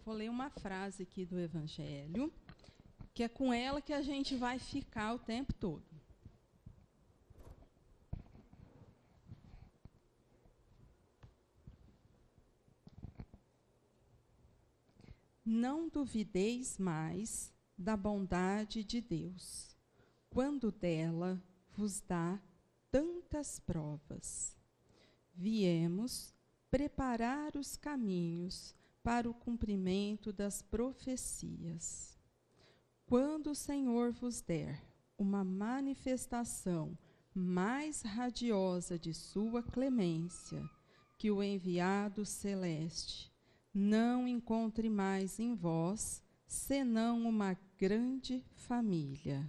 vou ler uma frase aqui do Evangelho, que é com ela que a gente vai ficar o tempo todo. Não duvideis mais da bondade de Deus, quando dela vos dá tantas provas. Viemos preparar os caminhos para o cumprimento das profecias. Quando o Senhor vos der uma manifestação mais radiosa de sua clemência que o enviado celeste, não encontre mais em vós senão uma grande família.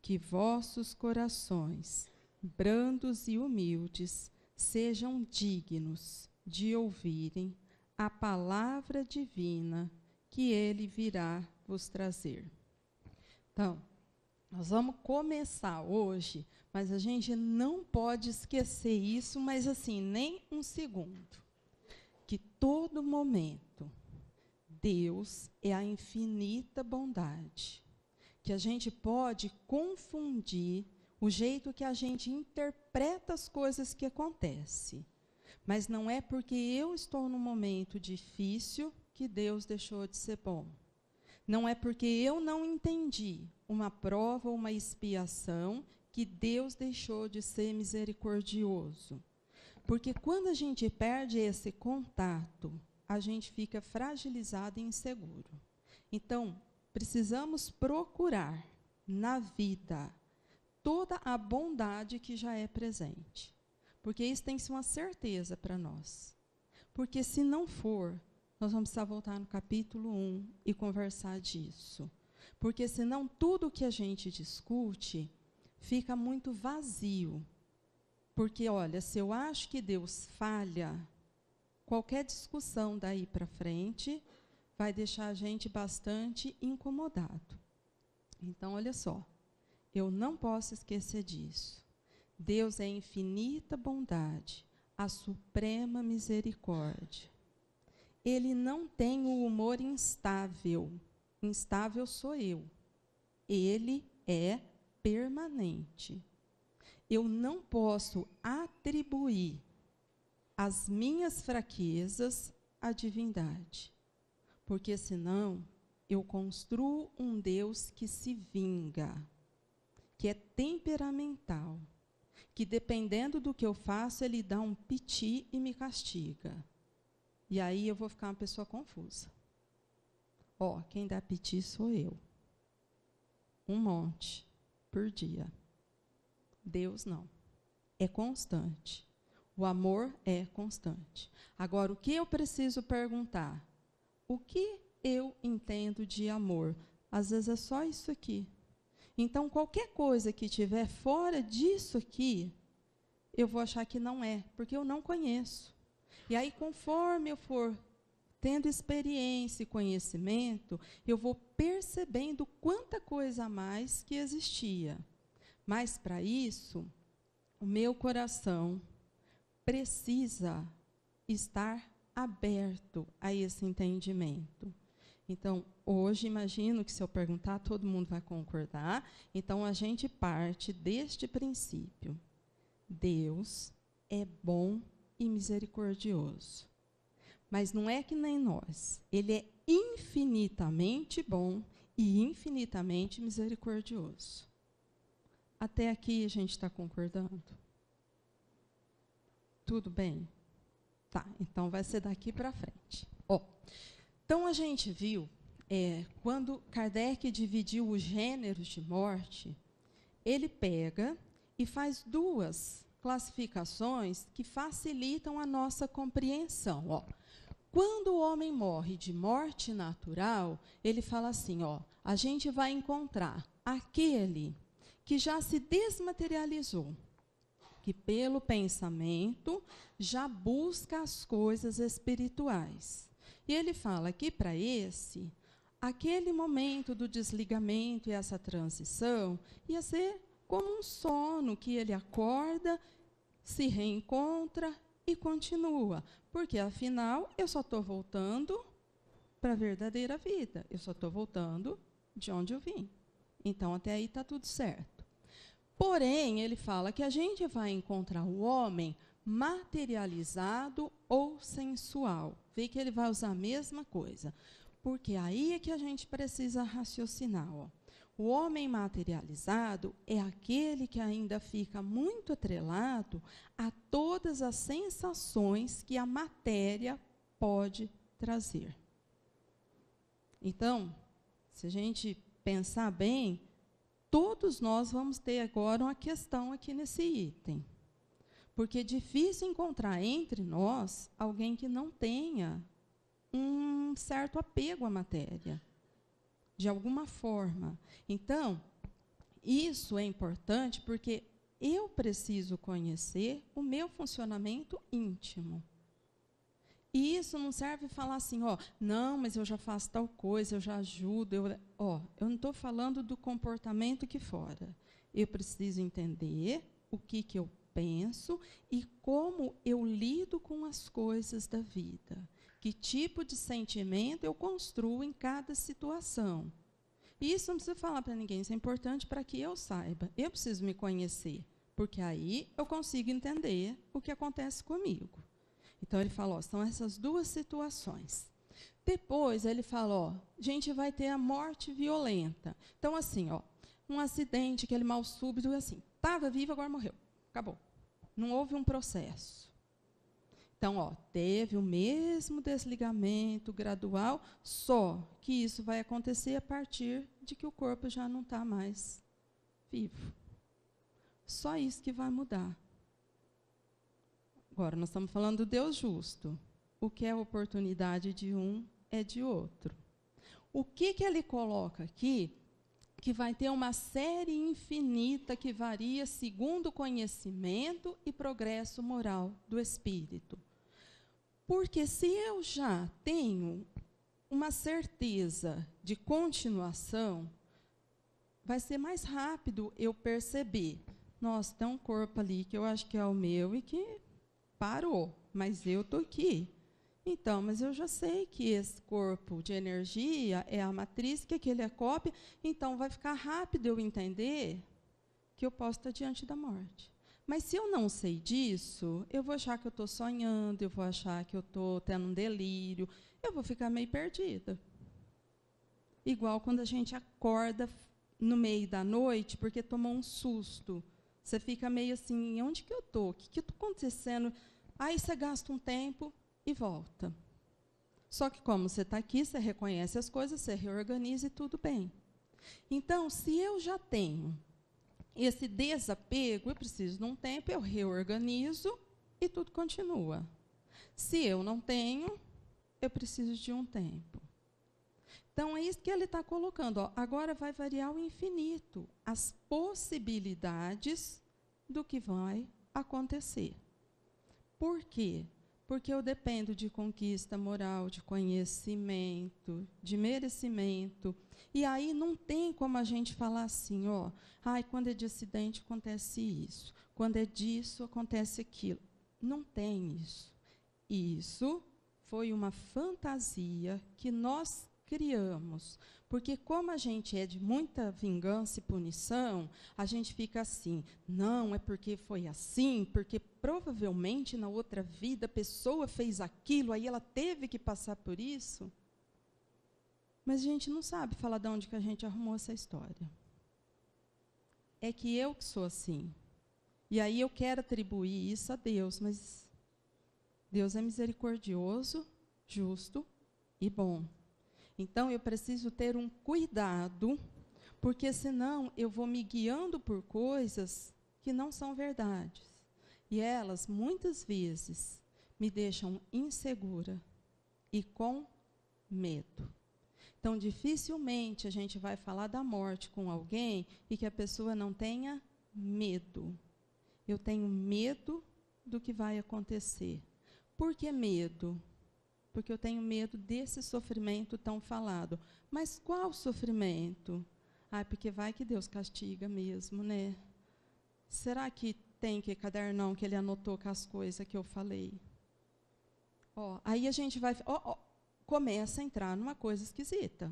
Que vossos corações, brandos e humildes, sejam dignos de ouvirem a palavra divina que ele virá vos trazer. Então, nós vamos começar hoje, mas a gente não pode esquecer isso, mas assim, nem um segundo. Que todo momento, Deus é a infinita bondade. Que a gente pode confundir o jeito que a gente interpreta as coisas que acontecem. Mas não é porque eu estou num momento difícil que Deus deixou de ser bom. Não é porque eu não entendi uma prova ou uma expiação que Deus deixou de ser misericordioso. Porque quando a gente perde esse contato, a gente fica fragilizado e inseguro. Então, precisamos procurar na vida toda a bondade que já é presente. Porque isso tem que ser uma certeza para nós. Porque se não for, nós vamos precisar voltar no capítulo 1 e conversar disso. Porque senão tudo que a gente discute fica muito vazio. Porque, olha, se eu acho que Deus falha, qualquer discussão daí para frente vai deixar a gente bastante incomodado. Então, olha só, eu não posso esquecer disso. Deus é infinita bondade, a suprema misericórdia. Ele não tem o humor instável. Instável sou eu. Ele é permanente. Eu não posso atribuir as minhas fraquezas à divindade, porque senão eu construo um Deus que se vinga, que é temperamental, que dependendo do que eu faço, ele dá um piti e me castiga. E aí eu vou ficar uma pessoa confusa. Ó, quem dá piti sou eu. Um monte por dia. Deus não. É constante. O amor é constante. Agora, o que eu preciso perguntar? O que eu entendo de amor? Às vezes é só isso aqui. Então, qualquer coisa que estiver fora disso aqui, eu vou achar que não é, porque eu não conheço. E aí, conforme eu for tendo experiência e conhecimento, eu vou percebendo quanta coisa a mais que existia. Mas, para isso, o meu coração precisa estar aberto a esse entendimento. Então, hoje, imagino que se eu perguntar, todo mundo vai concordar. Então, a gente parte deste princípio. Deus é bom e misericordioso. Mas não é que nem nós. Ele é infinitamente bom e infinitamente misericordioso. Até aqui a gente está concordando? Tudo bem? Tá, então vai ser daqui para frente. Então a gente viu, quando Kardec dividiu os gêneros de morte, ele pega e faz duas classificações que facilitam a nossa compreensão. Quando o homem morre de morte natural, ele fala assim, a gente vai encontrar aquele que já se desmaterializou, que pelo pensamento já busca as coisas espirituais. E ele fala que para aquele momento do desligamento e essa transição ia ser como um sono, que ele acorda, se reencontra e continua. Porque, afinal, eu só estou voltando para a verdadeira vida. Eu só estou voltando de onde eu vim. Então, até aí está tudo certo. Porém, ele fala que a gente vai encontrar o homem materializado ou sensual. Vê que ele vai usar a mesma coisa. Porque aí é que a gente precisa raciocinar. Ó. O homem materializado é aquele que ainda fica muito atrelado a todas as sensações que a matéria pode trazer. Então, se a gente pensar bem, todos nós vamos ter agora uma questão aqui nesse item. Porque é difícil encontrar entre nós alguém que não tenha um certo apego à matéria, de alguma forma. Então, isso é importante porque eu preciso conhecer o meu funcionamento íntimo. E isso não serve falar assim, ó, não, mas eu já faço tal coisa, eu já ajudo. Eu não estou falando do comportamento aqui fora. Eu preciso entender o que eu penso e como eu lido com as coisas da vida. Que tipo de sentimento eu construo em cada situação. E isso não precisa falar para ninguém, isso é importante para que eu saiba. Eu preciso me conhecer, porque aí eu consigo entender o que acontece comigo. Então, ele fala, ó, são essas duas situações. Depois, ele fala, ó, a gente vai ter a morte violenta. Então, assim, ó, um acidente, aquele mal súbito, assim, estava vivo, agora morreu. Acabou. Não houve um processo. Então, ó, teve o mesmo desligamento gradual, só que isso vai acontecer a partir de que o corpo já não está mais vivo. Só isso que vai mudar. Agora, nós estamos falando do Deus justo. O que é oportunidade de um é de outro. O que ele coloca aqui, que vai ter uma série infinita que varia segundo o conhecimento e progresso moral do espírito. Porque se eu já tenho uma certeza de continuação, vai ser mais rápido eu perceber. Nossa, tem um corpo ali que eu acho que é o meu e que parou, mas eu estou aqui. Então, mas eu já sei que esse corpo de energia é a matriz, que aquele é a cópia, então vai ficar rápido eu entender que eu posso estar diante da morte. Mas se eu não sei disso, eu vou achar que eu estou sonhando, eu vou achar que eu estou tendo um delírio, eu vou ficar meio perdida. Igual quando a gente acorda no meio da noite porque tomou um susto. Você fica meio assim, onde que eu estou? O que está acontecendo? Aí você gasta um tempo e volta. Só que como você está aqui, você reconhece as coisas, você reorganiza e tudo bem. Então, se eu já tenho esse desapego, eu preciso de um tempo, eu reorganizo e tudo continua. Se eu não tenho, eu preciso de um tempo. Então, é isso que ele está colocando. Ó. Agora vai variar o infinito, as possibilidades do que vai acontecer. Por quê? Porque eu dependo de conquista moral, de conhecimento, de merecimento. E aí não tem como a gente falar assim, ó, quando é de acidente acontece isso, quando é disso acontece aquilo. Não tem isso. Isso foi uma fantasia que nós criamos. Porque como a gente é de muita vingança e punição, a gente fica assim, não, é porque foi assim, porque provavelmente na outra vida a pessoa fez aquilo, aí ela teve que passar por isso. Mas a gente não sabe falar de onde que a gente arrumou essa história. É que eu que sou assim. E aí eu quero atribuir isso a Deus, mas Deus é misericordioso, justo e bom. Então, eu preciso ter um cuidado, porque senão eu vou me guiando por coisas que não são verdades. E elas, muitas vezes, me deixam insegura e com medo. Então, dificilmente a gente vai falar da morte com alguém e que a pessoa não tenha medo. Eu tenho medo do que vai acontecer. Por que medo? Porque eu tenho medo desse sofrimento tão falado. Mas qual sofrimento? Porque vai que Deus castiga mesmo, né? Será que tem que cadernão que ele anotou com as coisas que eu falei? Aí a gente vai... começa a entrar numa coisa esquisita.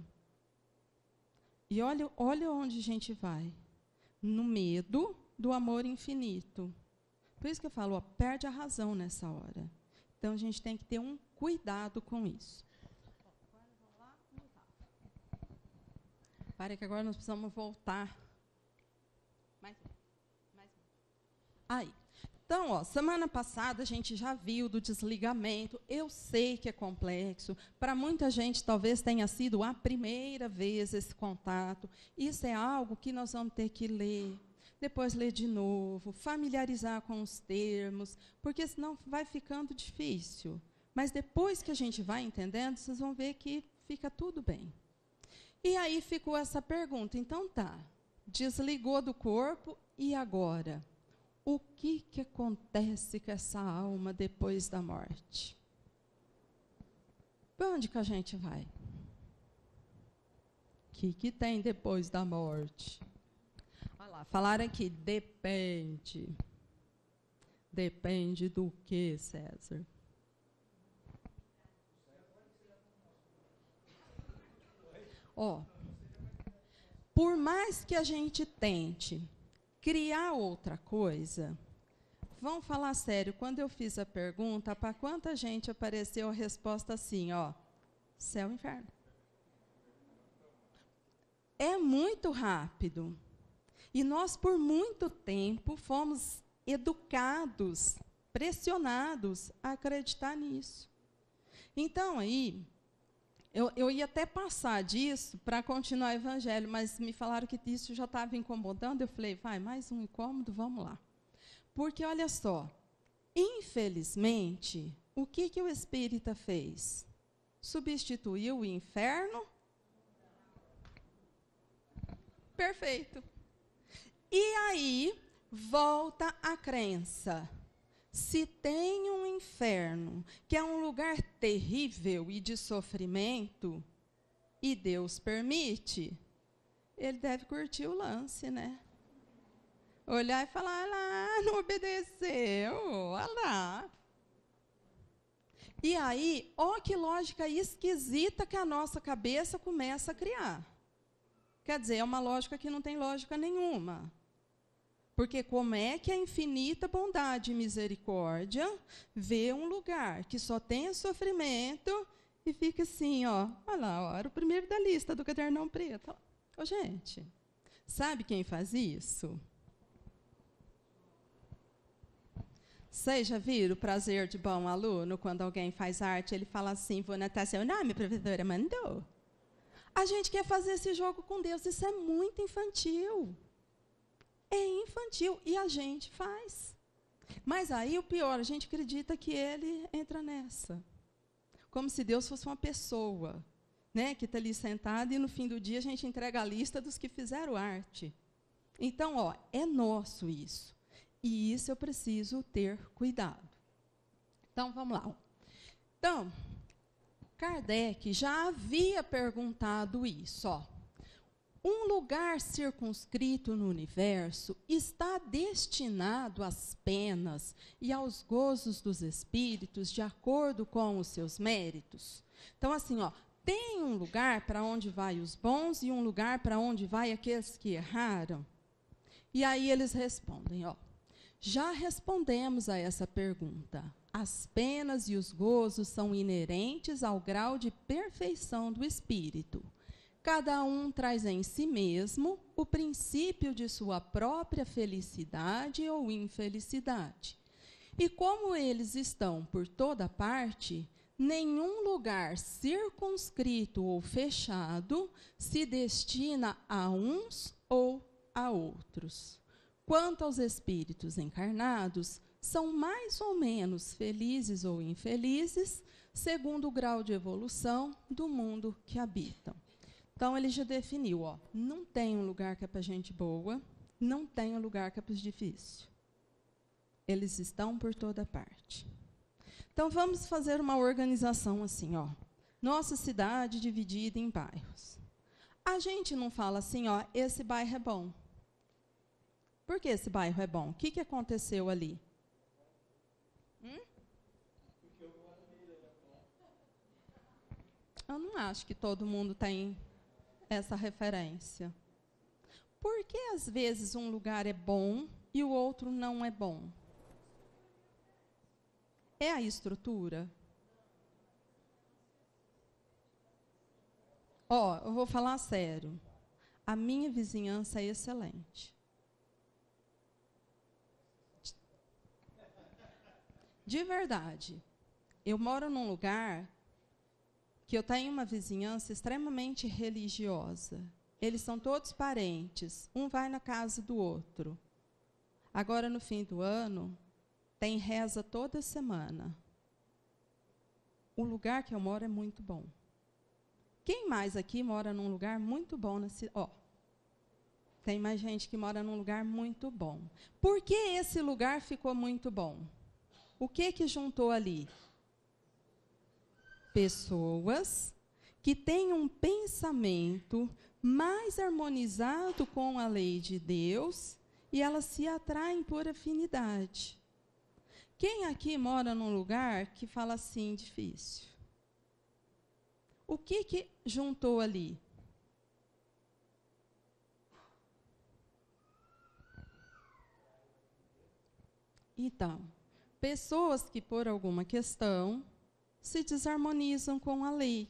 E olha onde a gente vai. No medo do amor infinito. Por isso que eu falo, perde a razão nessa hora. Então, a gente tem que ter um cuidado com isso. Para que agora nós precisamos voltar. Mais. Aí. Então, semana passada a gente já viu do desligamento. Eu sei que é complexo. Para muita gente, talvez tenha sido a primeira vez esse contato. Isso é algo que nós vamos ter que ler, depois ler de novo, familiarizar com os termos, porque senão vai ficando difícil. Mas depois que a gente vai entendendo, vocês vão ver que fica tudo bem. E aí ficou essa pergunta. Então, desligou do corpo, e agora? O que acontece com essa alma depois da morte? Para onde que a gente vai? O que tem depois da morte? Olha lá, falaram aqui, depende. Depende do que, César? Por mais que a gente tente criar outra coisa, vamos falar sério, quando eu fiz a pergunta, para quanta gente apareceu a resposta assim, céu e inferno. É muito rápido. E nós, por muito tempo, fomos educados, pressionados a acreditar nisso. Então, aí, eu ia até passar disso para continuar o evangelho, mas me falaram que isso já estava incomodando. Eu falei, vai, mais um incômodo, vamos lá. Porque, olha só, infelizmente, o que o espírita fez? Substituiu o inferno? Perfeito. E aí, volta a crença. Se tem um inferno, que é um lugar terrível e de sofrimento, e Deus permite, ele deve curtir o lance, né? Olhar e falar, lá, não obedeceu, olha lá. E aí, que lógica esquisita que a nossa cabeça começa a criar. Quer dizer, é uma lógica que não tem lógica nenhuma. Porque como é que a infinita bondade e misericórdia vê um lugar que só tem sofrimento e fica assim, olha lá, era o primeiro da lista do cadernão preto. Gente, sabe quem faz isso? Vocês já viram o prazer de bom aluno? Quando alguém faz arte, ele fala assim, vou anotar seu nome, a professora mandou. A gente quer fazer esse jogo com Deus, isso é muito infantil. É infantil, e a gente faz. Mas aí o pior, a gente acredita que ele entra nessa. Como se Deus fosse uma pessoa, né, que está ali sentada e no fim do dia a gente entrega a lista dos que fizeram arte. Então, é nosso isso. E isso eu preciso ter cuidado. Então, vamos lá. Então, Kardec já havia perguntado isso, Um lugar circunscrito no universo está destinado às penas e aos gozos dos espíritos de acordo com os seus méritos? Então, assim, tem um lugar para onde vai os bons e um lugar para onde vai aqueles que erraram? E aí eles respondem, já respondemos a essa pergunta. As penas e os gozos são inerentes ao grau de perfeição do espírito. Cada um traz em si mesmo o princípio de sua própria felicidade ou infelicidade. E como eles estão por toda parte, nenhum lugar circunscrito ou fechado se destina a uns ou a outros. Quanto aos espíritos encarnados, são mais ou menos felizes ou infelizes, segundo o grau de evolução do mundo que habitam. Então, ele já definiu, não tem um lugar que é para gente boa, não tem um lugar que é para os difíceis. Eles estão por toda parte. Então, vamos fazer uma organização assim, Nossa cidade dividida em bairros. A gente não fala assim, esse bairro é bom. Por que esse bairro é bom? O que aconteceu ali? Eu não acho que todo mundo tem essa referência. Por que, às vezes, um lugar é bom e o outro não é bom? É a estrutura? Eu vou falar sério. A minha vizinhança é excelente. De verdade. Eu moro num lugar que eu tenho uma vizinhança extremamente religiosa. Eles são todos parentes, um vai na casa do outro. Agora, no fim do ano, tem reza toda semana. O lugar que eu moro é muito bom. Quem mais aqui mora num lugar muito bom na cidade? Tem mais gente que mora num lugar muito bom. Por que esse lugar ficou muito bom? O que juntou ali? Pessoas que têm um pensamento mais harmonizado com a lei de Deus e elas se atraem por afinidade. Quem aqui mora num lugar que fala assim, difícil? O que juntou ali? Então, pessoas que, por alguma questão, se desarmonizam com a lei.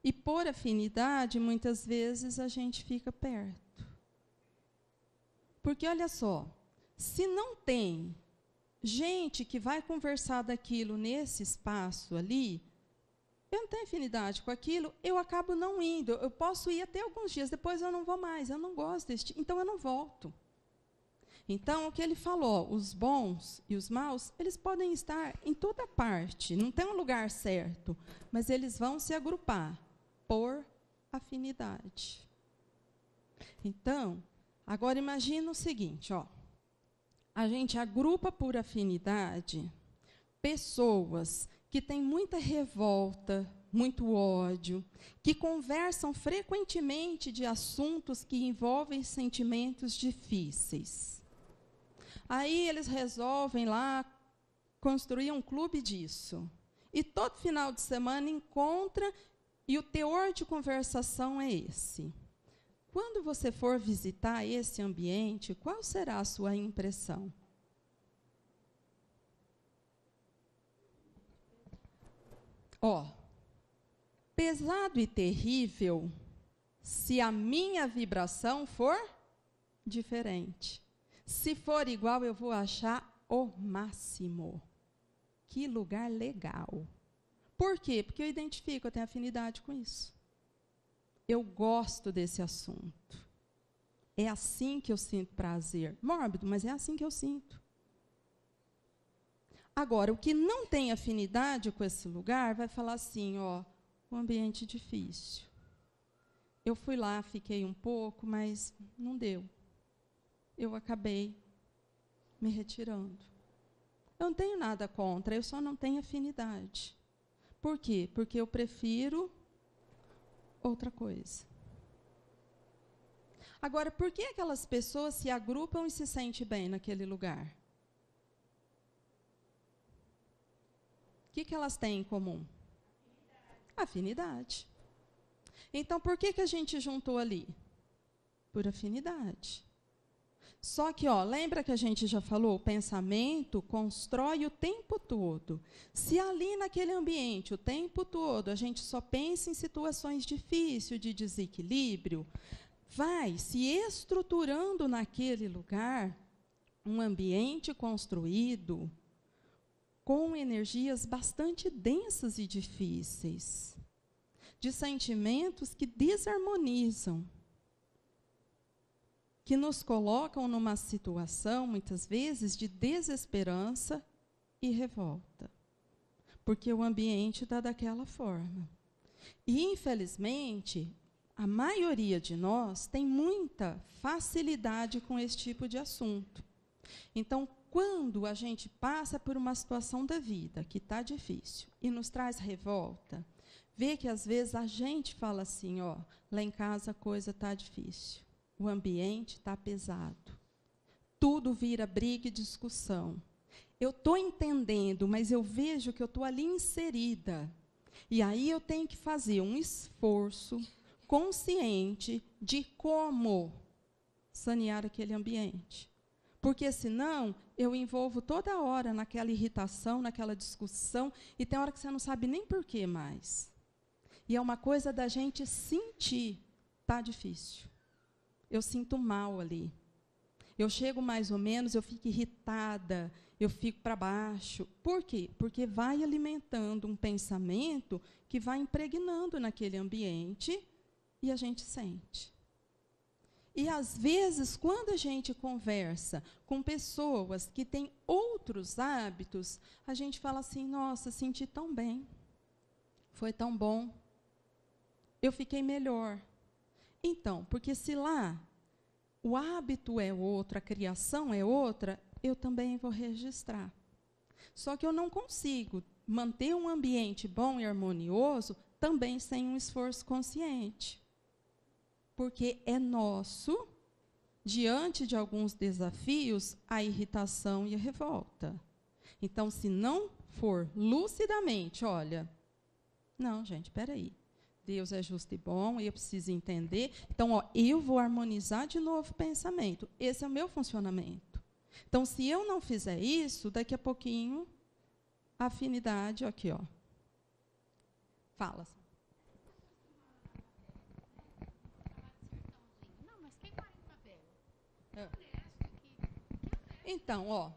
E, por afinidade, muitas vezes a gente fica perto. Porque, olha só, se não tem gente que vai conversar daquilo nesse espaço ali, eu não tenho afinidade com aquilo, eu acabo não indo. Eu posso ir até alguns dias, depois eu não vou mais, eu não gosto deste, então eu não volto. Então, o que ele falou, os bons e os maus, eles podem estar em toda parte, não tem um lugar certo, mas eles vão se agrupar por afinidade. Então, agora imagina o seguinte, a gente agrupa por afinidade pessoas que têm muita revolta, muito ódio, que conversam frequentemente de assuntos que envolvem sentimentos difíceis. Aí eles resolvem lá construir um clube disso. E todo final de semana encontra, e o teor de conversação é esse. Quando você for visitar esse ambiente, qual será a sua impressão? Pesado e terrível se a minha vibração for diferente. Se for igual, eu vou achar o máximo. Que lugar legal. Por quê? Porque eu identifico, eu tenho afinidade com isso. Eu gosto desse assunto. É assim que eu sinto prazer. Mórbido, mas é assim que eu sinto. Agora, o que não tem afinidade com esse lugar vai falar assim, um ambiente difícil. Eu fui lá, fiquei um pouco, mas não deu. Eu acabei me retirando. Eu não tenho nada contra, eu só não tenho afinidade. Por quê? Porque eu prefiro outra coisa. Agora, por que aquelas pessoas se agrupam e se sentem bem naquele lugar? O que elas têm em comum? Afinidade. Então, por que a gente juntou ali? Por afinidade. Só que, lembra que a gente já falou, o pensamento constrói o tempo todo. Se ali naquele ambiente, o tempo todo, a gente só pensa em situações difíceis, de desequilíbrio, vai se estruturando naquele lugar um ambiente construído com energias bastante densas e difíceis, de sentimentos que desarmonizam, que nos colocam numa situação, muitas vezes, de desesperança e revolta, porque o ambiente está daquela forma. E, infelizmente, a maioria de nós tem muita facilidade com esse tipo de assunto. Então, quando a gente passa por uma situação da vida que está difícil e nos traz revolta, vê que, às vezes, a gente fala assim, lá em casa a coisa está difícil. O ambiente está pesado. Tudo vira briga e discussão. Eu estou entendendo, mas eu vejo que eu estou ali inserida. E aí eu tenho que fazer um esforço consciente de como sanear aquele ambiente. Porque, senão, eu envolvo toda hora naquela irritação, naquela discussão, e tem hora que você não sabe nem por que mais. E é uma coisa da gente sentir. Está difícil. Eu sinto mal ali. Eu chego mais ou menos, eu fico irritada, eu fico para baixo. Por quê? Porque vai alimentando um pensamento que vai impregnando naquele ambiente e a gente sente. E, às vezes, quando a gente conversa com pessoas que têm outros hábitos, a gente fala assim, nossa, senti tão bem, foi tão bom, eu fiquei melhor. Então, porque se lá o hábito é outro, a criação é outra, eu também vou registrar. Só que eu não consigo manter um ambiente bom e harmonioso também sem um esforço consciente. Porque é nosso, diante de alguns desafios, a irritação e a revolta. Então, se não for lucidamente, olha, não, gente, espera aí. Deus é justo e bom, e eu preciso entender. Então, eu vou harmonizar de novo o pensamento. Esse é o meu funcionamento. Então, se eu não fizer isso, daqui a pouquinho, a afinidade, aqui, ó. Fala. Então, ó.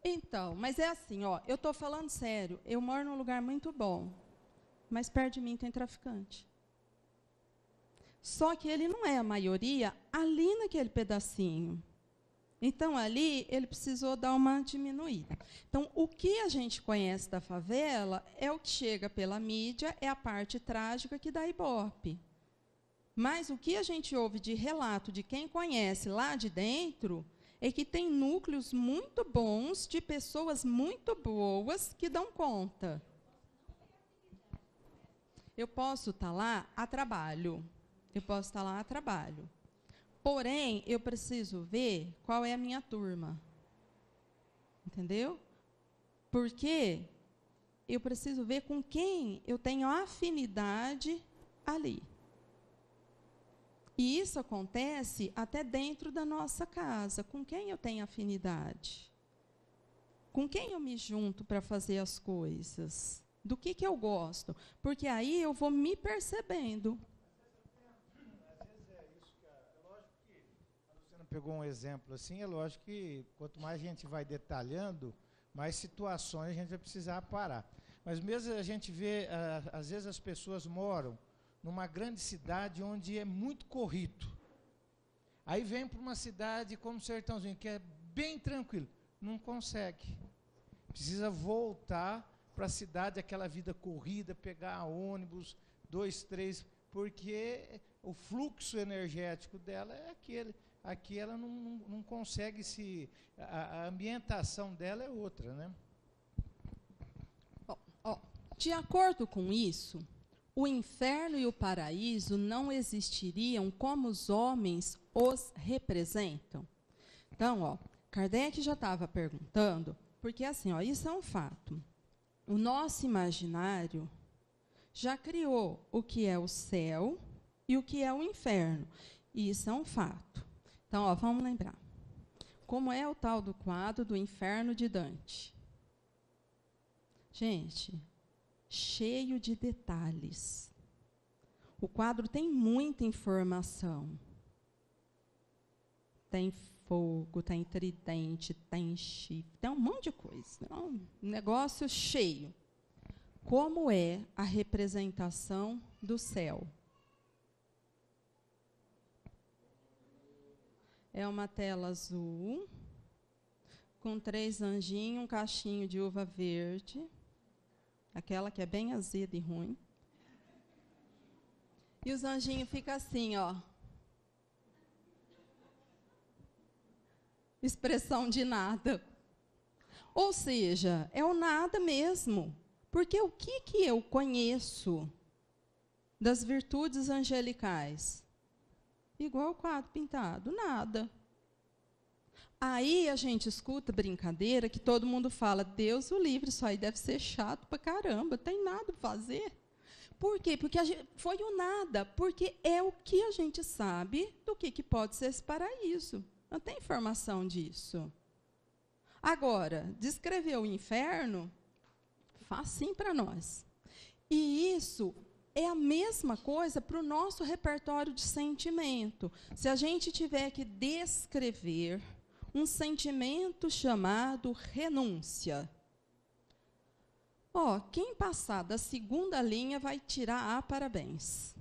Então, mas é assim, ó, eu estou falando sério, eu moro num lugar muito bom, mas perto de mim tem traficante. Só que ele não é a maioria ali naquele pedacinho. Então, ali, ele precisou dar uma diminuída. Então, o que a gente conhece da favela é o que chega pela mídia, é a parte trágica que dá ibope. Mas o que a gente ouve de relato de quem conhece lá de dentro é que tem núcleos muito bons, de pessoas muito boas que dão conta. Eu posso estar lá a trabalho. Eu posso estar lá a trabalho. Porém, eu preciso ver qual é a minha turma. Entendeu? Porque eu preciso ver com quem eu tenho afinidade ali. E isso acontece até dentro da nossa casa. Com quem eu tenho afinidade? Com quem eu me junto para fazer as coisas? Do que eu gosto? Porque aí eu vou me percebendo. Pegou um exemplo assim, é lógico que quanto mais a gente vai detalhando, mais situações a gente vai precisar parar. Mas mesmo a gente vê, às vezes as pessoas moram numa grande cidade onde é muito corrido. Aí vem para uma cidade como Sertãozinho, que é bem tranquilo. Não consegue. Precisa voltar para a cidade, aquela vida corrida, pegar ônibus, 2, 3, porque o fluxo energético dela é aquele. Aqui ela não consegue se... A ambientação dela é outra, né? De acordo com isso, o inferno e o paraíso não existiriam como os homens os representam. Então, Kardec já estava perguntando, porque assim, isso é um fato. O nosso imaginário já criou o que é o céu e o que é o inferno. E isso é um fato. Então, vamos lembrar. Como é o tal do quadro do Inferno de Dante? Gente, cheio de detalhes. O quadro tem muita informação. Tem fogo, tem tridente, tem chifre, tem um monte de coisa. É um negócio cheio. Como é a representação do céu? É uma tela azul, com 3 anjinhos, um cachinho de uva verde, aquela que é bem azeda e ruim. E os anjinhos ficam assim, expressão de nada. Ou seja, é o nada mesmo. Porque o que eu conheço das virtudes angelicais? Igual o quadro pintado, nada. Aí a gente escuta brincadeira que todo mundo fala, Deus o livre, isso aí deve ser chato pra caramba, tem nada para fazer. Por quê? Porque foi o nada, porque é o que a gente sabe do que pode ser esse paraíso. Não tem informação disso. Agora, descrever o inferno, facinho para nós. E isso é a mesma coisa para o nosso repertório de sentimento. Se a gente tiver que descrever um sentimento chamado renúncia. Quem passar da segunda linha vai tirar parabéns.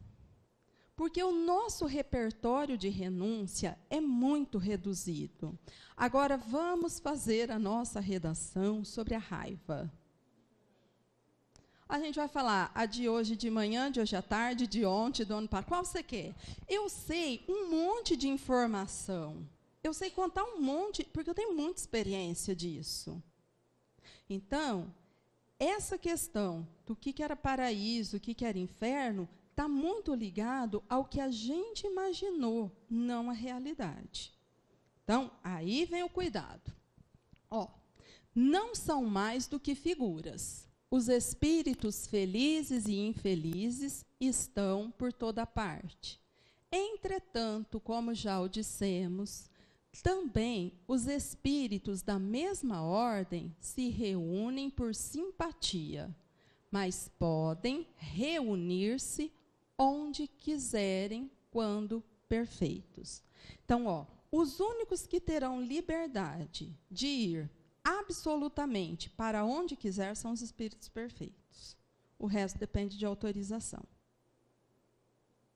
Porque o nosso repertório de renúncia é muito reduzido. Agora, vamos fazer a nossa redação sobre a raiva. A gente vai falar a de hoje de manhã, de hoje à tarde, de ontem, do ano passado. Qual você quer? Eu sei um monte de informação. Eu sei contar um monte, porque eu tenho muita experiência disso. Então, essa questão do que era paraíso, o que era inferno, está muito ligado ao que a gente imaginou, não à realidade. Então, aí vem o cuidado. Não são mais do que figuras. Os espíritos felizes e infelizes estão por toda parte. Entretanto, como já o dissemos, também os espíritos da mesma ordem se reúnem por simpatia, mas podem reunir-se onde quiserem, quando perfeitos. Então, os únicos que terão liberdade de ir absolutamente para onde quiser são os espíritos perfeitos. O resto depende de autorização.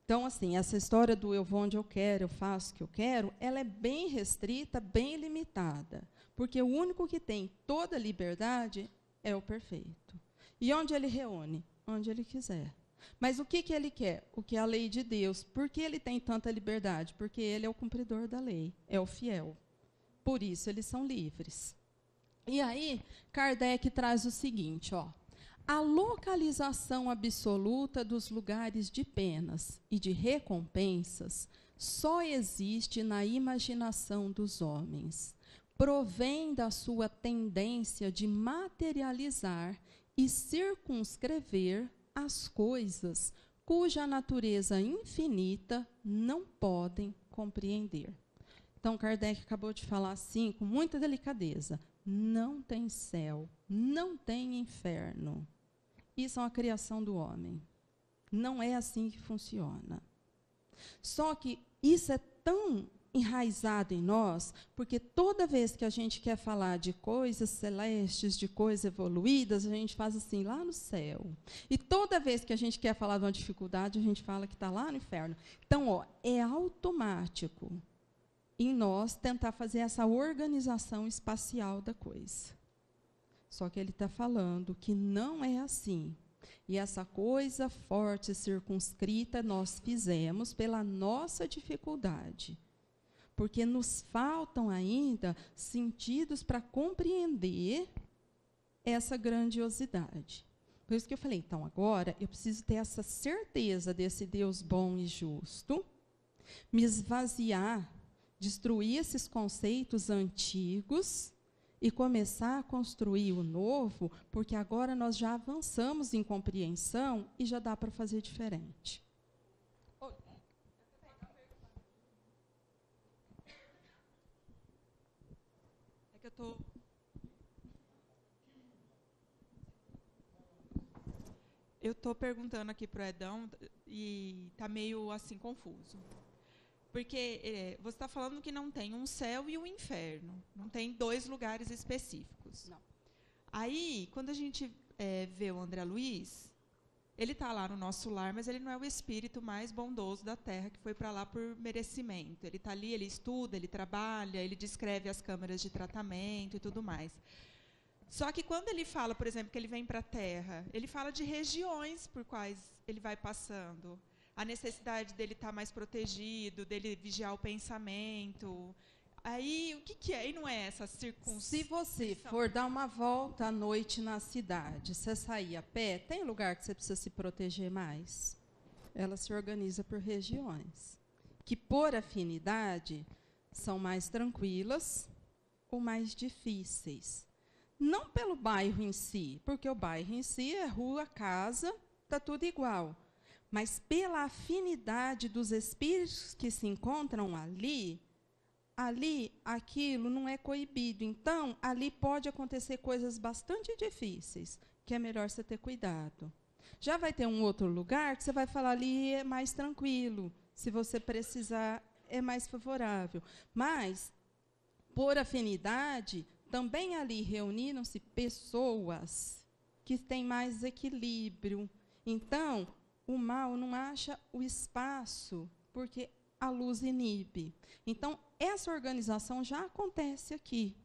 Então, assim, essa história do eu vou onde eu quero, eu faço o que eu quero, ela é bem restrita, bem limitada. Porque o único que tem toda a liberdade é o perfeito. E onde ele reúne? Onde ele quiser. Mas o que ele quer? O que é a lei de Deus. Por que ele tem tanta liberdade? Porque ele é o cumpridor da lei, é o fiel. Por isso, eles são livres. E aí, Kardec traz o seguinte, a localização absoluta dos lugares de penas e de recompensas só existe na imaginação dos homens. Provém da sua tendência de materializar e circunscrever as coisas cuja natureza infinita não podem compreender. Então, Kardec acabou de falar assim, com muita delicadeza, não tem céu, não tem inferno. Isso é uma criação do homem. Não é assim que funciona. Só que isso é tão enraizado em nós, porque toda vez que a gente quer falar de coisas celestes, de coisas evoluídas, a gente faz assim, lá no céu. E toda vez que a gente quer falar de uma dificuldade, a gente fala que está lá no inferno. Então, é automático em nós tentar fazer essa organização espacial da coisa. Só que ele está falando que não é assim. E essa coisa forte e circunscrita nós fizemos pela nossa dificuldade. Porque nos faltam ainda sentidos para compreender essa grandiosidade. Por isso que eu falei, então, agora eu preciso ter essa certeza desse Deus bom e justo, me esvaziar, destruir esses conceitos antigos e começar a construir o novo, porque agora nós já avançamos em compreensão e já dá para fazer diferente. É que eu estou perguntando aqui para o Edão e está meio assim confuso. Porque você está falando que não tem um céu e um inferno. Não tem dois lugares específicos. Não. Aí, quando a gente vê o André Luiz, ele está lá no nosso lar, mas ele não é o espírito mais bondoso da Terra, que foi para lá por merecimento. Ele está ali, ele estuda, ele trabalha, ele descreve as câmaras de tratamento e tudo mais. Só que quando ele fala, por exemplo, que ele vem para a Terra, ele fala de regiões por quais ele vai passando. A necessidade dele estar mais protegido, dele vigiar o pensamento. Aí, o que é? E não é essa circunstância? Se você for dar uma volta à noite na cidade, você sair a pé, tem lugar que você precisa se proteger mais? Ela se organiza por regiões, que, por afinidade, são mais tranquilas ou mais difíceis. Não pelo bairro em si, porque o bairro em si é rua, casa, está tudo igual. Mas pela afinidade dos espíritos que se encontram ali, aquilo não é coibido. Então, ali pode acontecer coisas bastante difíceis, que é melhor você ter cuidado. Já vai ter um outro lugar que você vai falar ali é mais tranquilo. Se você precisar, é mais favorável. Mas, por afinidade, também ali reuniram-se pessoas que têm mais equilíbrio. Então, o mal não acha o espaço, porque a luz inibe. Então, essa organização já acontece aqui.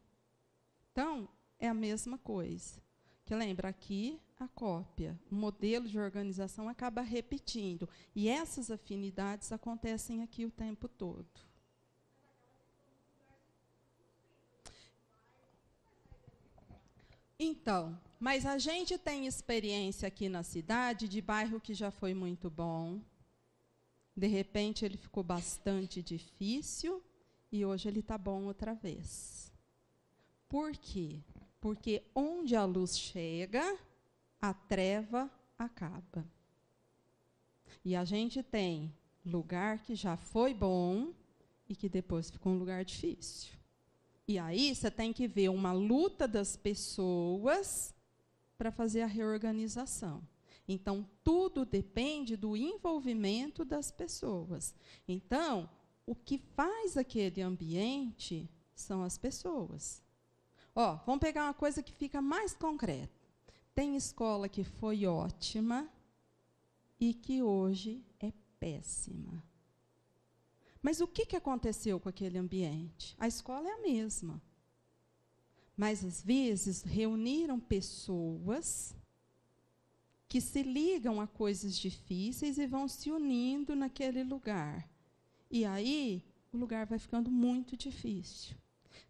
Então, é a mesma coisa. Que lembra, aqui a cópia, o modelo de organização acaba repetindo. E essas afinidades acontecem aqui o tempo todo. Então, mas a gente tem experiência aqui na cidade de bairro que já foi muito bom. De repente, ele ficou bastante difícil e hoje ele está bom outra vez. Por quê? Porque onde a luz chega, a treva acaba. E a gente tem lugar que já foi bom e que depois ficou um lugar difícil. E aí você tem que ver uma luta das pessoas para fazer a reorganização. Então, tudo depende do envolvimento das pessoas. Então, o que faz aquele ambiente são as pessoas. Ó, vamos pegar uma coisa que fica mais concreta. Tem escola que foi ótima e que hoje é péssima. Mas o que aconteceu com aquele ambiente? A escola é a mesma. Mas, às vezes, reuniram pessoas que se ligam a coisas difíceis e vão se unindo naquele lugar. E aí, o lugar vai ficando muito difícil.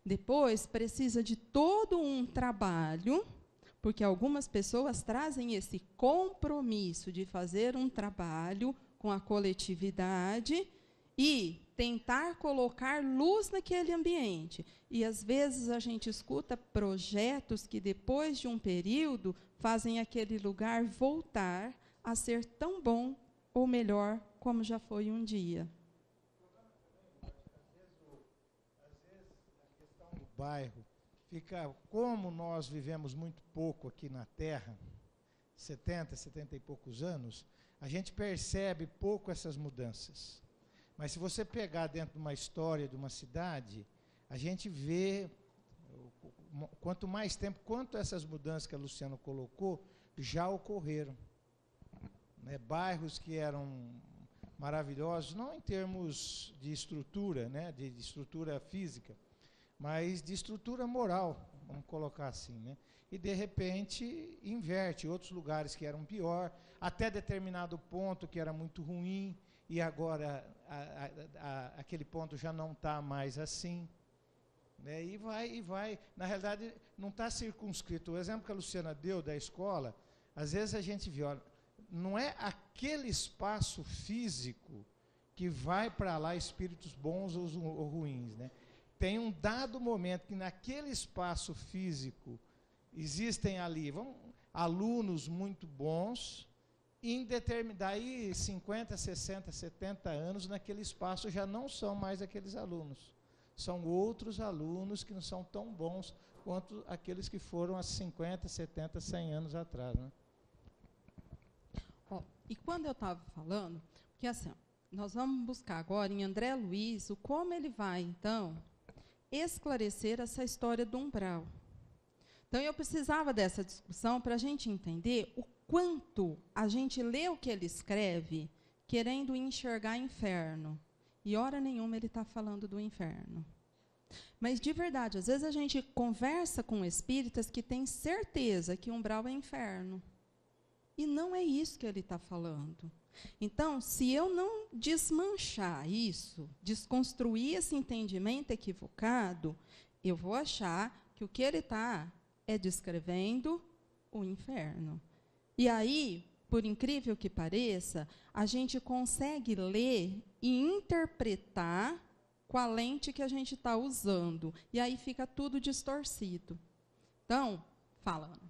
Depois, precisa de todo um trabalho, porque algumas pessoas trazem esse compromisso de fazer um trabalho com a coletividade e tentar colocar luz naquele ambiente. E, às vezes, a gente escuta projetos que, depois de um período, fazem aquele lugar voltar a ser tão bom ou melhor como já foi um dia. Bairro fica, como nós vivemos muito pouco aqui na Terra, 70 e poucos anos, a gente percebe pouco essas mudanças. Mas se você pegar dentro de uma história de uma cidade, a gente vê, quanto mais tempo, quanto essas mudanças que a Luciana colocou, já ocorreram. Né? Bairros que eram maravilhosos, não em termos de estrutura, né? de estrutura física, mas de estrutura moral, vamos colocar assim, né? E, de repente, inverte. Outros lugares que eram pior, até determinado ponto que era muito ruim, e agora aquele ponto já não está mais assim. Né? E vai. Na realidade, não está circunscrito. O exemplo que a Luciana deu da escola, às vezes a gente vê, olha, não é aquele espaço físico que vai para lá espíritos bons ou ruins, né? Tem um dado momento que naquele espaço físico existem ali alunos muito bons, e daí 50, 60, 70 anos, naquele espaço já não são mais aqueles alunos. São outros alunos que não são tão bons quanto aqueles que foram há 50, 70, 100 anos atrás. Né? Ó, e quando eu estava falando, porque assim, nós vamos buscar agora em André Luiz como ele vai, então, esclarecer essa história do umbral. Então, eu precisava dessa discussão para a gente entender o quanto a gente lê o que ele escreve querendo enxergar inferno. E, hora nenhuma, ele está falando do inferno. Mas, de verdade, às vezes a gente conversa com espíritas que têm certeza que umbral é inferno. E não é isso que ele está falando. Então, se eu não desmanchar isso, desconstruir esse entendimento equivocado, eu vou achar que o que ele está descrevendo o inferno. E aí, por incrível que pareça, a gente consegue ler e interpretar com a lente que a gente está usando. E aí fica tudo distorcido. Então, fala, Ana.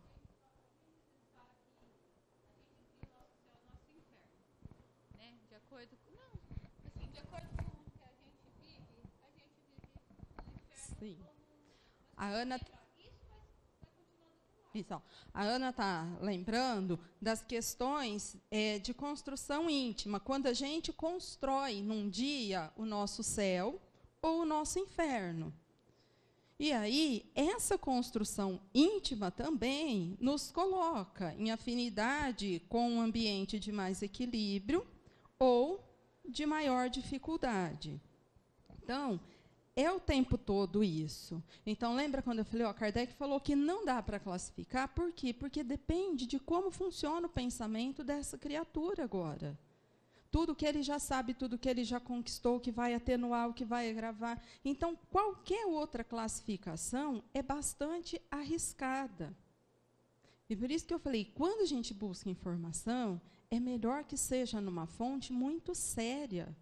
De acordo com o que a gente vive Sim. A Ana... Isso, ó. A Ana está lembrando das questões de construção íntima, quando a gente constrói num dia o nosso céu ou o nosso inferno. E aí, essa construção íntima também nos coloca em afinidade com um ambiente de mais equilíbrio ou de maior dificuldade. Então, é o tempo todo isso. Então, lembra quando eu falei, Kardec falou que não dá para classificar, por quê? Porque depende de como funciona o pensamento dessa criatura agora. Tudo que ele já sabe, tudo que ele já conquistou, que vai atenuar, o que vai agravar. Então, qualquer outra classificação é bastante arriscada. E por isso que eu falei, quando a gente busca informação, é melhor que seja numa fonte muito séria,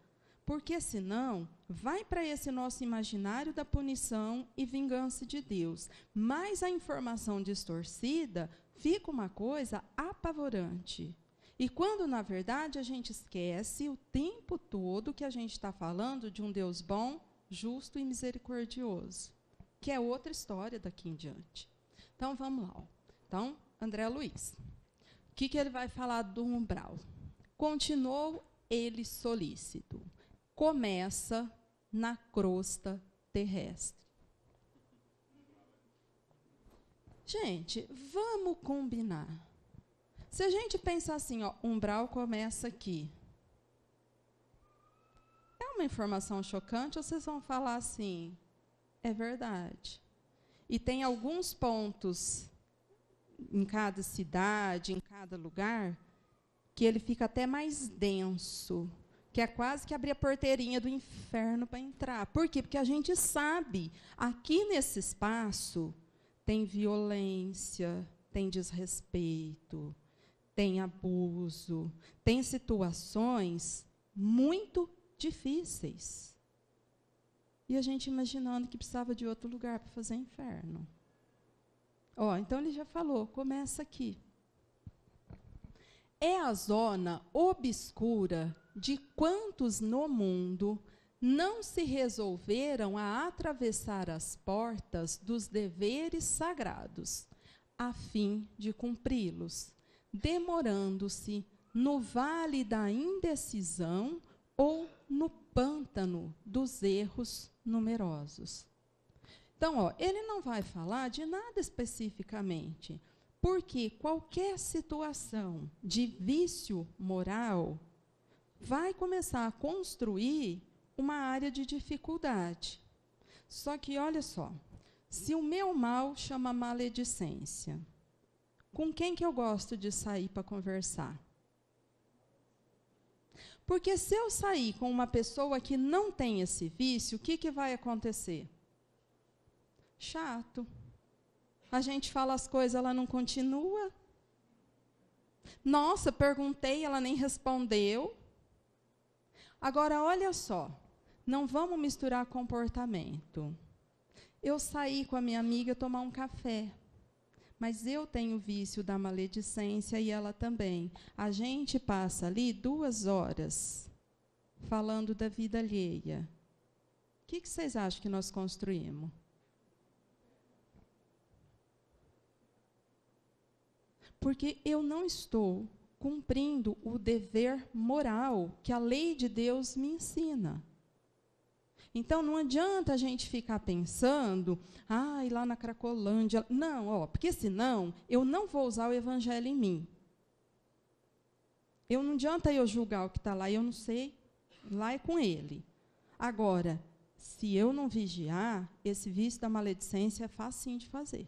porque senão vai para esse nosso imaginário da punição e vingança de Deus. Mas a informação distorcida fica uma coisa apavorante. E quando, na verdade, a gente esquece o tempo todo que a gente está falando de um Deus bom, justo e misericordioso, que é outra história daqui em diante. Então, vamos lá. Ó. Então, André Luiz. O que ele vai falar do umbral? Continuou ele solícito. Começa na crosta terrestre. Gente, vamos combinar. Se a gente pensar assim, umbral começa aqui. É uma informação chocante ou vocês vão falar assim, é verdade. E tem alguns pontos em cada cidade, em cada lugar, que ele fica até mais denso, que é quase que abrir a porteirinha do inferno para entrar. Por quê? Porque a gente sabe, aqui nesse espaço, tem violência, tem desrespeito, tem abuso, tem situações muito difíceis. E a gente imaginando que precisava de outro lugar para fazer inferno. Então ele já falou, começa aqui. É a zona obscura de quantos no mundo não se resolveram a atravessar as portas dos deveres sagrados, a fim de cumpri-los, demorando-se no vale da indecisão ou no pântano dos erros numerosos. Então, ele não vai falar de nada especificamente, porque qualquer situação de vício moral vai começar a construir uma área de dificuldade. Só que, olha só, se o meu mal chama maledicência, com quem que eu gosto de sair para conversar? Porque se eu sair com uma pessoa que não tem esse vício, o que vai acontecer? Chato. A gente fala as coisas, ela não continua. Nossa, perguntei, ela nem respondeu. Agora, olha só, não vamos misturar comportamento. Eu saí com a minha amiga tomar um café. Mas eu tenho o vício da maledicência e ela também. A gente passa ali 2 horas falando da vida alheia. O que vocês acham que nós construímos? Porque eu não estou cumprindo o dever moral que a lei de Deus me ensina. Então, não adianta a gente ficar pensando, lá na Cracolândia. Não, porque senão eu não vou usar o evangelho em mim. Não adianta eu julgar o que está lá, eu não sei, lá é com ele. Agora, se eu não vigiar, esse vício da maledicência é facinho de fazer.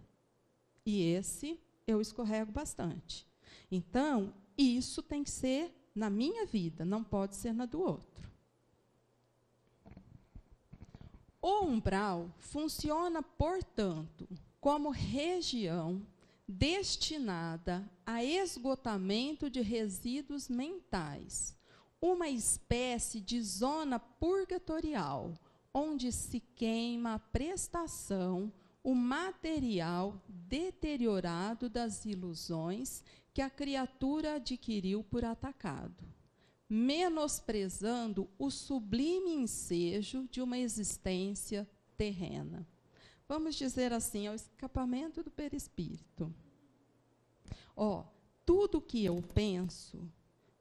E esse eu escorrego bastante. Então, isso tem que ser na minha vida, não pode ser na do outro. O umbral funciona, portanto, como região destinada a esgotamento de resíduos mentais, uma espécie de zona purgatorial, onde se queima a prestação, o material deteriorado das ilusões que a criatura adquiriu por atacado, menosprezando o sublime ensejo de uma existência terrena. Vamos dizer assim, é o escapamento do perispírito. Tudo que eu penso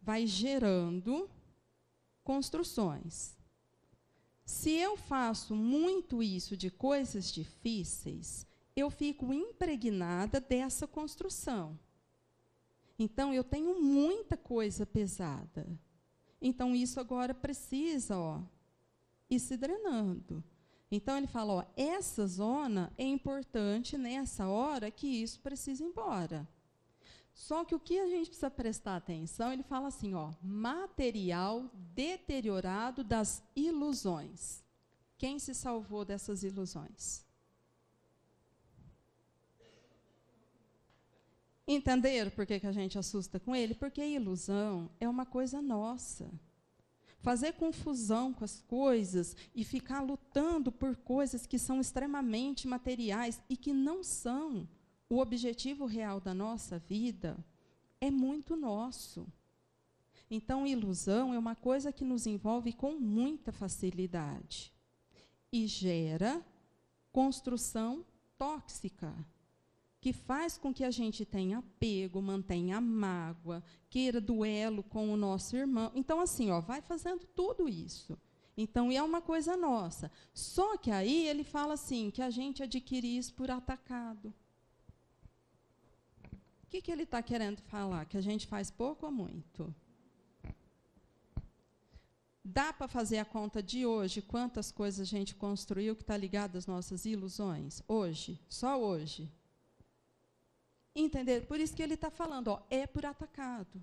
vai gerando construções. Se eu faço muito isso de coisas difíceis, eu fico impregnada dessa construção. Então, eu tenho muita coisa pesada. Então, isso agora precisa ir se drenando. Então, ele fala, essa zona é importante nessa hora que isso precisa ir embora. Só que o que a gente precisa prestar atenção, ele fala assim, material deteriorado das ilusões. Quem se salvou dessas ilusões? Entenderam por que a gente assusta com ele? Porque a ilusão é uma coisa nossa. Fazer confusão com as coisas e ficar lutando por coisas que são extremamente materiais e que não são o objetivo real da nossa vida, é muito nosso. Então, ilusão é uma coisa que nos envolve com muita facilidade e gera construção tóxica, que faz com que a gente tenha apego, mantenha mágoa, queira duelo com o nosso irmão. Então, assim, vai fazendo tudo isso. Então, é uma coisa nossa. Só que aí ele fala assim, que a gente adquire isso por atacado. O que ele está querendo falar? Que a gente faz pouco ou muito? Dá para fazer a conta de hoje, quantas coisas a gente construiu que está ligada às nossas ilusões? Hoje, só hoje. Entender? Por isso que ele está falando, é por atacado.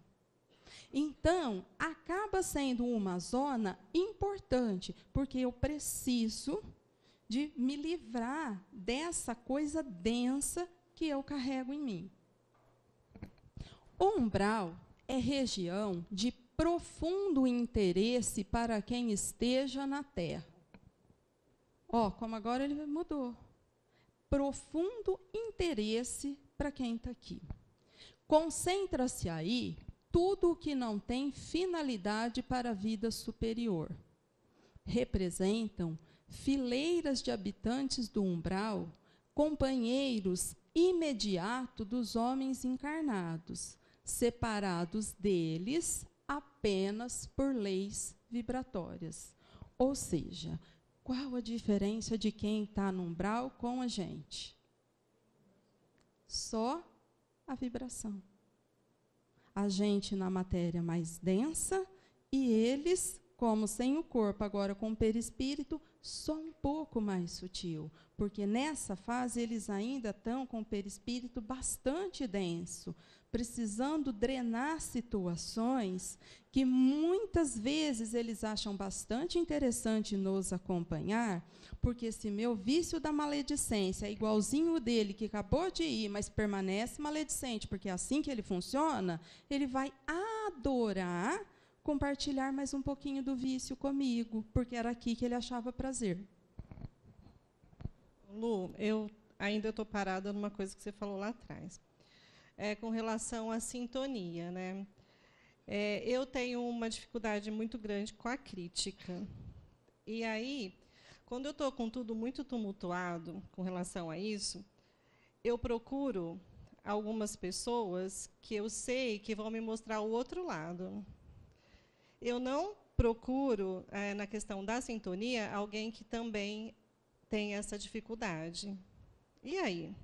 Então, acaba sendo uma zona importante, porque eu preciso de me livrar dessa coisa densa que eu carrego em mim. O umbral é região de profundo interesse para quem esteja na Terra. Como agora ele mudou. Profundo interesse para quem está aqui. Concentra-se aí tudo o que não tem finalidade para a vida superior. Representam fileiras de habitantes do umbral, companheiros imediatos dos homens encarnados, separados deles apenas por leis vibratórias. Ou seja, qual a diferença de quem está no umbral com a gente? Só a vibração. A gente na matéria mais densa e eles, como sem o corpo, agora com o perispírito, só um pouco mais sutil. Porque nessa fase eles ainda estão com o perispírito bastante denso, precisando drenar situações que muitas vezes eles acham bastante interessante nos acompanhar, porque se meu vício da maledicência é igualzinho o dele, que acabou de ir, mas permanece maledicente, porque é assim que ele funciona, ele vai adorar compartilhar mais um pouquinho do vício comigo, porque era aqui que ele achava prazer. Lu, eu ainda estou parada numa coisa que você falou lá atrás. Com relação à sintonia, né? Eu tenho uma dificuldade muito grande com a crítica. E aí, quando eu estou com tudo muito tumultuado com relação a isso, eu procuro algumas pessoas que eu sei que vão me mostrar o outro lado. Eu não procuro, na questão da sintonia, alguém que também tem essa dificuldade. E aí?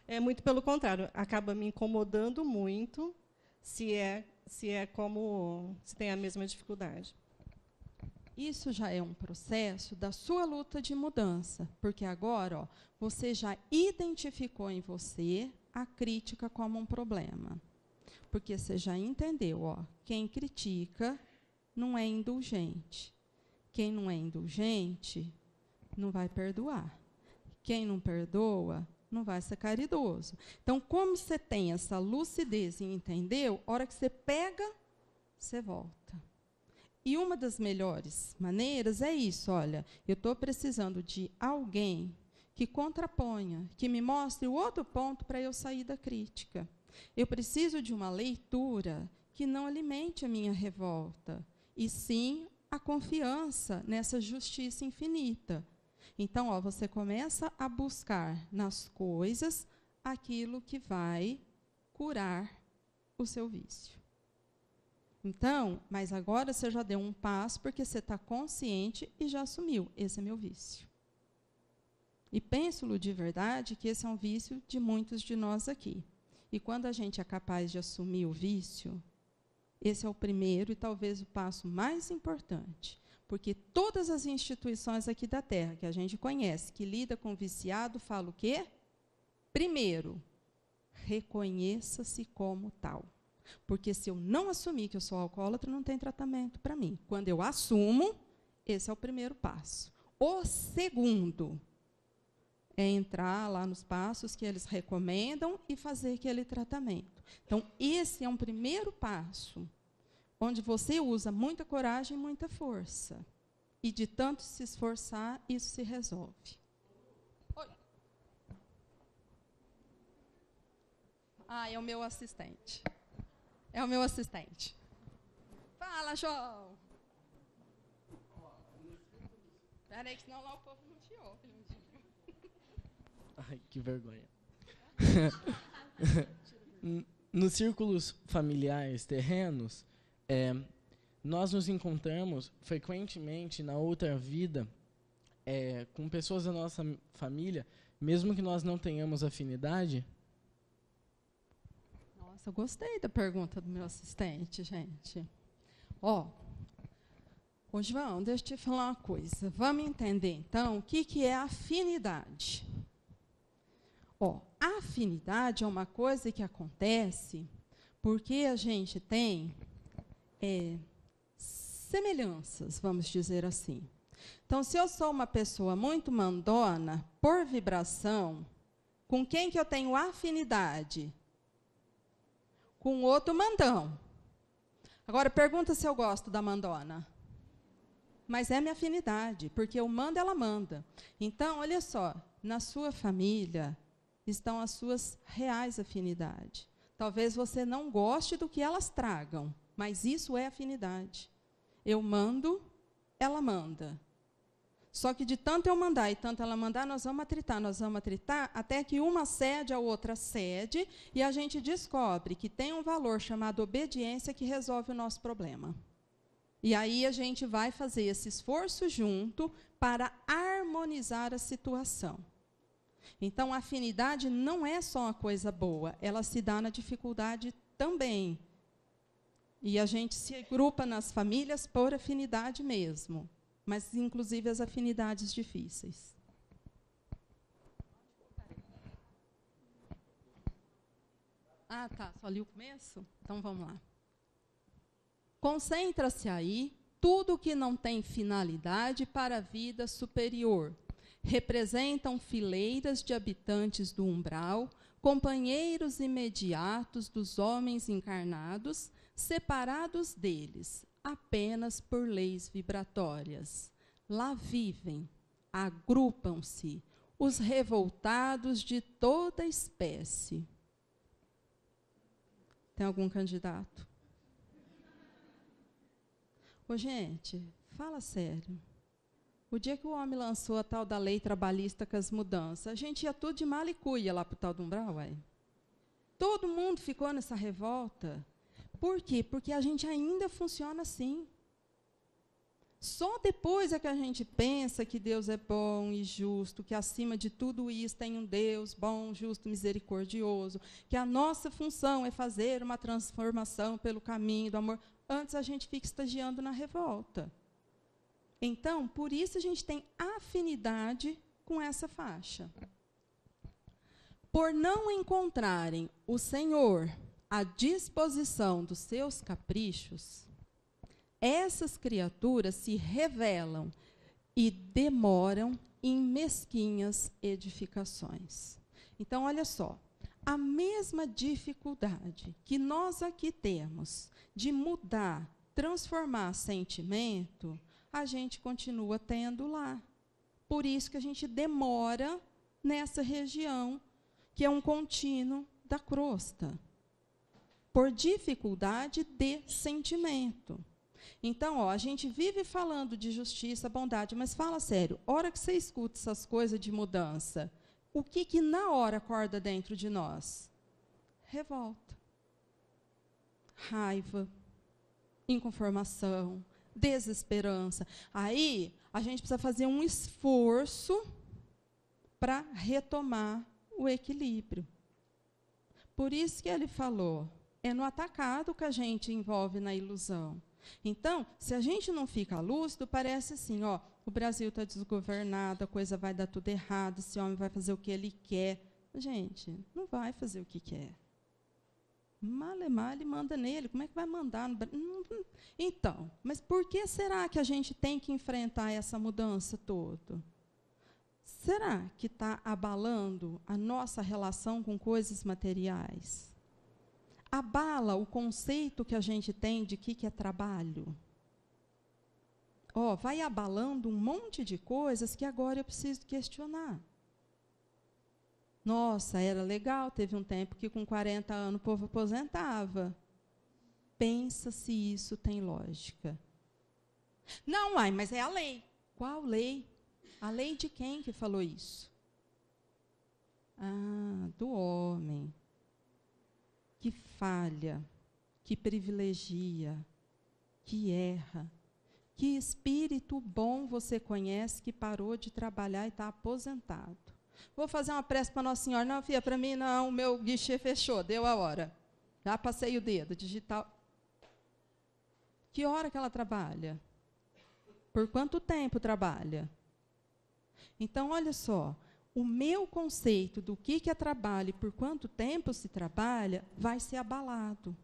É muito pelo contrário, acaba me incomodando muito se tem a mesma dificuldade. Isso já é um processo da sua luta de mudança, porque agora você já identificou em você a crítica como um problema. Porque você já entendeu, quem critica não é indulgente. Quem não é indulgente não vai perdoar. Quem não perdoa não vai ser caridoso. Então, como você tem essa lucidez e entendeu, a hora que você pega, você volta. E uma das melhores maneiras é isso, olha, eu estou precisando de alguém que contraponha, que me mostre o outro ponto para eu sair da crítica. Eu preciso de uma leitura que não alimente a minha revolta, e sim a confiança nessa justiça infinita. Então, ó, você começa a buscar nas coisas aquilo que vai curar o seu vício. Então, mas agora você já deu um passo porque você está consciente e já assumiu, esse é meu vício. E penso-lo de verdade que esse é um vício de muitos de nós aqui. E quando a gente é capaz de assumir o vício, esse é o primeiro e talvez o passo mais importante. Porque todas as instituições aqui da Terra que a gente conhece, que lida com viciado, falam o quê? Primeiro, reconheça-se como tal. Porque se eu não assumir que eu sou alcoólatra, não tem tratamento para mim. Quando eu assumo, esse é o primeiro passo. O segundo é entrar lá nos passos que eles recomendam e fazer aquele tratamento. Então, esse é um primeiro passo, onde você usa muita coragem e muita força. E de tanto se esforçar, isso se resolve. Oi. Ah, é o meu assistente. É o meu assistente. Fala, João. Espera aí, que senão lá o povo não te ouve. Ai, que vergonha. Nos círculos familiares terrenos, nós nos encontramos frequentemente na outra vida com pessoas da nossa família, mesmo que nós não tenhamos afinidade. Nossa, eu gostei da pergunta do meu assistente, gente. Ó, ô João, deixa eu te falar uma coisa. Vamos entender, então, o que é afinidade. Ó, a afinidade é uma coisa que acontece porque a gente tem semelhanças, vamos dizer assim. Então, se eu sou uma pessoa muito mandona, por vibração, com quem que eu tenho afinidade? Com outro mandão. Agora, pergunta se eu gosto da mandona. Mas é minha afinidade, porque eu mando, ela manda. Então, olha só, na sua família estão as suas reais afinidades. Talvez você não goste do que elas tragam, mas isso é afinidade. Eu mando, ela manda. Só que de tanto eu mandar e tanto ela mandar, nós vamos atritar, até que uma cede, a outra cede, e a gente descobre que tem um valor chamado obediência que resolve o nosso problema. E aí a gente vai fazer esse esforço junto para harmonizar a situação. Então, a afinidade não é só uma coisa boa, ela se dá na dificuldade também. E a gente se agrupa nas famílias por afinidade mesmo, mas, inclusive, as afinidades difíceis. Ah, tá, só li o começo? Então, vamos lá. Concentra-se aí tudo que não tem finalidade para a vida superior. Representam fileiras de habitantes do umbral, companheiros imediatos dos homens encarnados, separados deles, apenas por leis vibratórias. Lá vivem, agrupam-se, os revoltados de toda espécie. Tem algum candidato? Ô, gente, fala sério. O dia que o homem lançou a tal da lei trabalhista com as mudanças, a gente ia tudo de mala e cuia lá para o tal do umbral, ué. Todo mundo ficou nessa revolta. Por quê? Porque a gente ainda funciona assim. Só depois é que a gente pensa que Deus é bom e justo, que acima de tudo isso tem um Deus bom, justo, misericordioso, que a nossa função é fazer uma transformação pelo caminho do amor. Antes a gente fica estagiando na revolta. Então, por isso a gente tem afinidade com essa faixa. Por não encontrarem o Senhor à disposição dos seus caprichos, essas criaturas se revelam e demoram em mesquinhas edificações. Então, olha só, a mesma dificuldade que nós aqui temos de mudar transformar sentimento, a gente continua tendo lá. Por isso que a gente demora nessa região, que é um contínuo da crosta, por dificuldade de sentimento. Então, ó, a gente vive falando de justiça, bondade, mas fala sério, a hora que você escuta essas coisas de mudança, o que na hora acorda dentro de nós? Revolta, raiva, inconformação, desesperança. Aí, a gente precisa fazer um esforço para retomar o equilíbrio. Por isso que ele falou, é no atacado que a gente envolve na ilusão. Então, se a gente não fica lúcido, parece assim, ó, o Brasil está desgovernado, a coisa vai dar tudo errado, esse homem vai fazer o que ele quer. Gente, não vai fazer o que quer. Mal é mal, ele manda nele. Como é que vai mandar? Então, mas por que será que a gente tem que enfrentar essa mudança toda? Será que está abalando a nossa relação com coisas materiais? Abala o conceito que a gente tem de que é trabalho? Ó, vai abalando um monte de coisas que agora eu preciso questionar. Nossa, era legal, teve um tempo que com 40 anos o povo aposentava. Pensa se isso tem lógica. Não, mas é a lei. Qual lei? A lei de quem que falou isso? Ah, do homem. Que falha, que privilegia, que erra. Que espírito bom você conhece que parou de trabalhar e está aposentado? Vou fazer uma prece para Nossa Senhora. Não, filha, para mim não, o meu guichê fechou, deu a hora. Já passei o dedo, digital. Que hora que ela trabalha? Por quanto tempo trabalha? Então, olha só, o meu conceito do que é trabalho e por quanto tempo se trabalha vai ser abalado.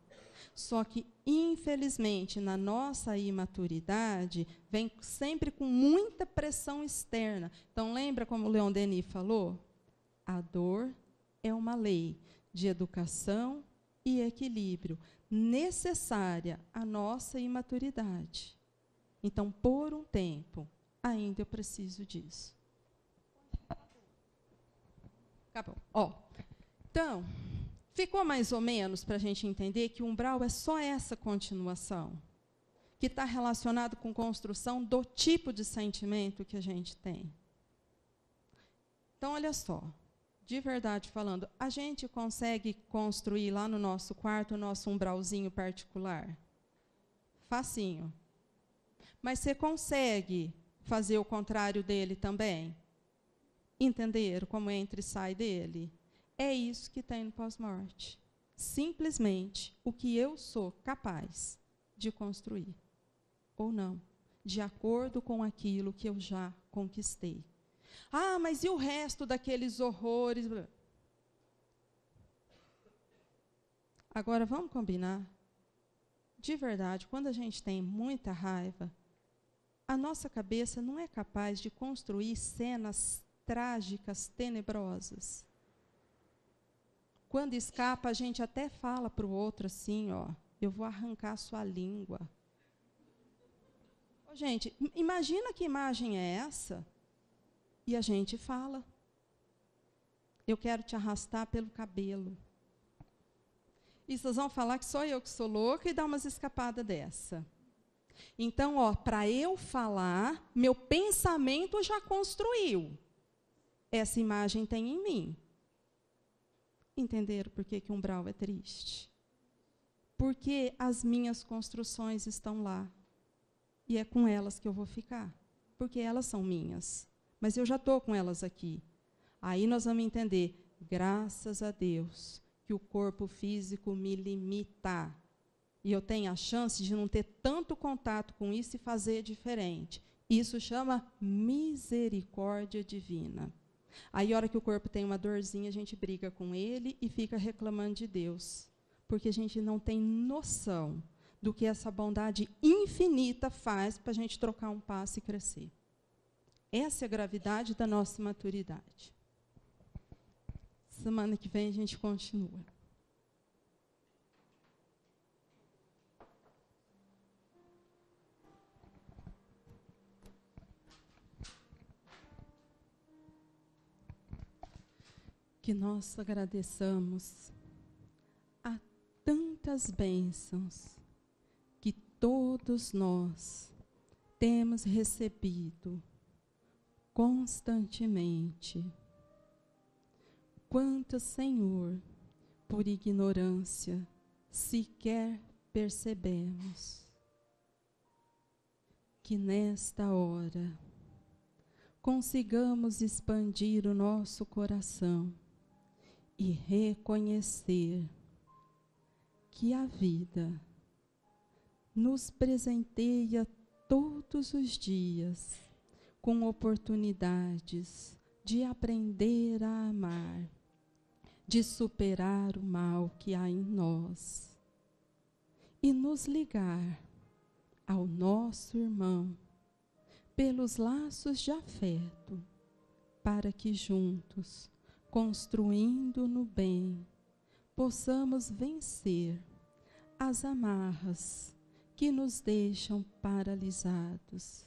Só que, infelizmente, na nossa imaturidade, vem sempre com muita pressão externa. Então, lembra como o Leon Denis falou? A dor é uma lei de educação e equilíbrio, necessária à nossa imaturidade. Então, por um tempo, ainda eu preciso disso. Acabou. Ó, então, ficou mais ou menos para a gente entender que o umbral é só essa continuação, que está relacionado com construção do tipo de sentimento que a gente tem. Então, olha só, de verdade falando, a gente consegue construir lá no nosso quarto o nosso umbralzinho particular? Facinho. Mas você consegue fazer o contrário dele também? Entender como entra e sai dele? É isso que tem no pós-morte. Simplesmente o que eu sou capaz de construir. Ou não. De acordo com aquilo que eu já conquistei. Ah, mas e o resto daqueles horrores? Agora, vamos combinar? De verdade, quando a gente tem muita raiva, a nossa cabeça não é capaz de construir cenas trágicas, tenebrosas. Quando escapa, a gente até fala para o outro assim, ó, eu vou arrancar a sua língua. Ô, gente, imagina que imagem é essa? E a gente fala. Eu quero te arrastar pelo cabelo. E vocês vão falar que sou eu que sou louca e dar umas escapadas dessa. Então, ó, para eu falar, meu pensamento já construiu. Essa imagem tem em mim. Entenderam por que umbral é triste? Porque as minhas construções estão lá. E é com elas que eu vou ficar. Porque elas são minhas. Mas eu já estou com elas aqui. Aí nós vamos entender, graças a Deus, que o corpo físico me limita. E eu tenho a chance de não ter tanto contato com isso e fazer diferente. Isso chama misericórdia divina. Aí, a hora que o corpo tem uma dorzinha, a gente briga com ele e fica reclamando de Deus. Porque a gente não tem noção do que essa bondade infinita faz para a gente trocar um passo e crescer. Essa é a gravidade da nossa maturidade. Semana que vem a gente continua. que nós agradeçamos a tantas bênçãos que todos nós temos recebido constantemente. Quantas, Senhor, por ignorância, sequer percebemos. Que nesta hora consigamos expandir o nosso coração e reconhecer que a vida nos presenteia todos os dias com oportunidades de aprender a amar, de superar o mal que há em nós e nos ligar ao nosso irmão pelos laços de afeto, para que juntos, construindo no bem, possamos vencer as amarras que nos deixam paralisados.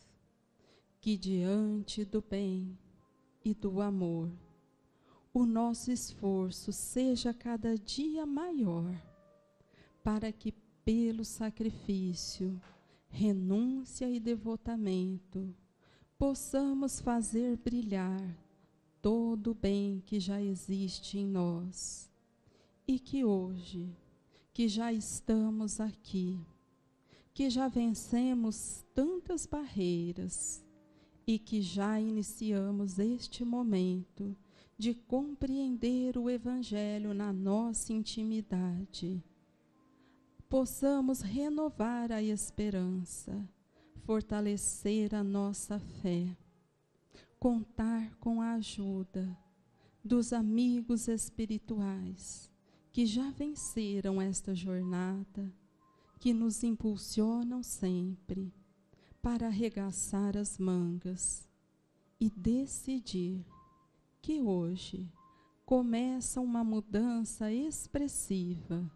Que diante do bem e do amor, o nosso esforço seja cada dia maior, para que pelo sacrifício, renúncia e devotamento, possamos fazer brilhar todo o bem que já existe em nós. E que hoje, que já estamos aqui, que já vencemos tantas barreiras e que já iniciamos este momento de compreender o Evangelho na nossa intimidade, possamos renovar a esperança, fortalecer a nossa fé, contar com a ajuda dos amigos espirituais que já venceram esta jornada, que nos impulsionam sempre para arregaçar as mangas e decidir que hoje começa uma mudança expressiva,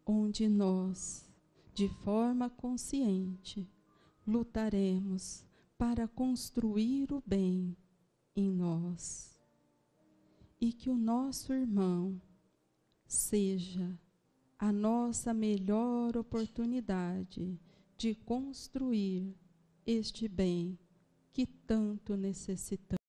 onde nós, de forma consciente, lutaremos para construir o bem em nós. E que o nosso irmão seja a nossa melhor oportunidade de construir este bem que tanto necessitamos.